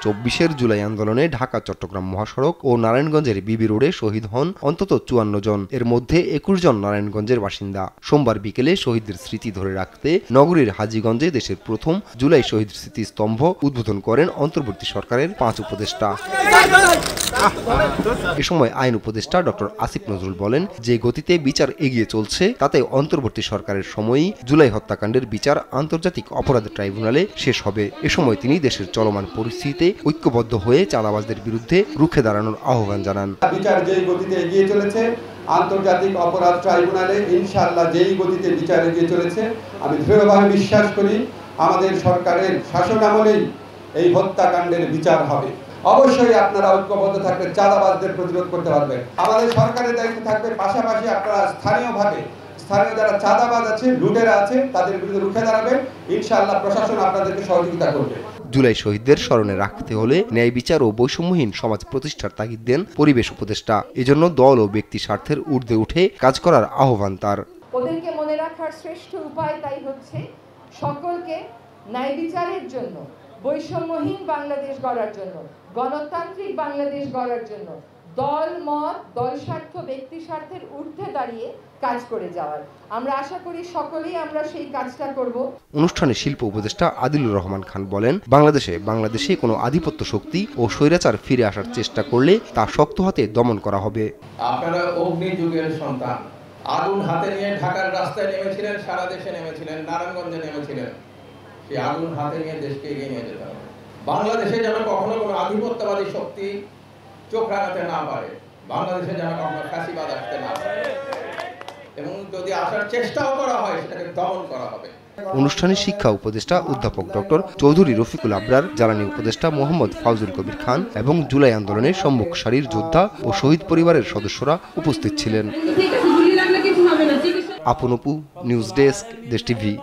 2024-এর জুলাই আন্দোলনে ঢাকা চট্টগ্রাম মহাসড়ক ও নারায়ণগঞ্জের বিবি রোডে শহীদ হন অন্তত 54 জন। এর মধ্যে 21 জন নারায়ণগঞ্জের বাসিন্দা। সোমবার বিকেলে শহীদদের স্মৃতি ধরে রাখতে নগরীর হাজীগঞ্জে দেশের প্রথম জুলাই শহীদ স্মৃতিস্তম্ভ উদ্বোধন করেন অন্তর্বর্তী সরকারের 5 উপদেষ্টা। এ সময় আইন উপদেষ্টা ডক্টর আসিফ নজরুল বলেন, যে গতিতে বিচার এগিয়ে চলছে তাতে অন্তর্বর্তী সরকারের সময়ই জুলাই হত্যাকাণ্ডের বিচার আন্তর্জাতিক অপরাধ ট্রাইব্যুনালে শেষ হবে। এ সময় তিনি দেশের চলমান পরিস্থিতিতে ঐক্যবদ্ধ হয়ে চাঁদাবাজদের বিরুদ্ধে রুখে দাঁড়ানোর আহ্বান জানান। বিচার যেই গতিতে এগিয়ে চলেছে আন্তর্জাতিক অপরাধ ট্রাইব্যুনালে ইনশাআল্লাহ যেই গতিতে বিচার এগিয়ে চলেছে, আমি দৃঢ়ভাবে বিশ্বাস করি আমাদের সরকারের শাসনামলেই এই হত্যাকাণ্ডের বিচার হবে। অবশ্যই আপনারা ঐক্যবদ্ধ থাকবে, চাঁদাবাজদের প্রতিরোধ করতে পারবেন। আমাদের সরকারের দায়িত্ব থাকবে পাশাপাশি আপনারা স্থানীয় যারা চাঁদাবাজ আছে, লুটেরা আছে, তাদের বিরুদ্ধে রুখে দাঁড়াবেন। ইনশাআল্লাহ প্রশাসন আপনাদেরকে সহযোগিতা করবে। জুলাই শহীদদের স্মরণে রাখতে হলে ন্যায় বিচার ও বৈষম্যহীন সমাজ প্রতিষ্ঠার তাগিদ দেন পরিবেশ উপদেষ্টা। এজন্য দল ও ব্যক্তি স্বার্থের ঊর্ধ্বে উঠে কাজ করার আহ্বান তার। ওদেরকে মনে রাখার শ্রেষ্ঠ উপায় তাই হচ্ছে সকলকে ন্যায় বিচারের জন্য, বৈষম্যহীন বাংলাদেশ গড়ার জন্য, গণতান্ত্রিক বাংলাদেশ গড়ার জন্য দল মত, দল স্বার্থ, ব্যক্তি স্বার্থের ঊর্ধ্বে দাঁড়িয়ে কাজ করে যাওয়ার। আমরা আশা করি সকলেই আমরা সেই কাজটা করব। অনুষ্ঠানে শিল্প উপদেষ্টা আদিলুর রহমান খান বলেন, বাংলাদেশে কোনো আধিপত্য শক্তি ও স্বৈরাচার ফিরে আসার চেষ্টা করলে তা শক্ত হাতে দমন করা হবে। আপনারা অগ্নি যুগের সন্তান, আগুন হাতে নিয়ে ঢাকার রাস্তায় নেমেছিলেন, সারা দেশে নেমেছিলেন, নারায়ণগঞ্জে নেমেছিলেন। সেই আগুন হাতে নিয়ে দেশকে এগিয়ে নিয়ে যেতে হবে। বাংলাদেশে যেন কখনো কোনো আধিপত্যবাদী শক্তি চোখ রাঙাতে না পারে, বাংলাদেশে যেন কখনো ফ্যাসিবাদ আসতে না পারে, এবং যদি আসার চেষ্টাও করা হয় সেটাকে দমন করা হবে। অনুষ্ঠানে শিক্ষা উপদেষ্টা অধ্যাপক ডক্টর চৌধুরী রফিকুল আবরার, জ্বালানি উপদেষ্টা মোহাম্মদ ফাউজুল কবির খান এবং জুলাই আন্দোলনের সম্মুখ সারির যোদ্ধা ও শহীদ পরিবারের সদস্যরা উপস্থিত ছিলেন। আপন অপু, নিউজ ডেস্ক, দেশ টিভি।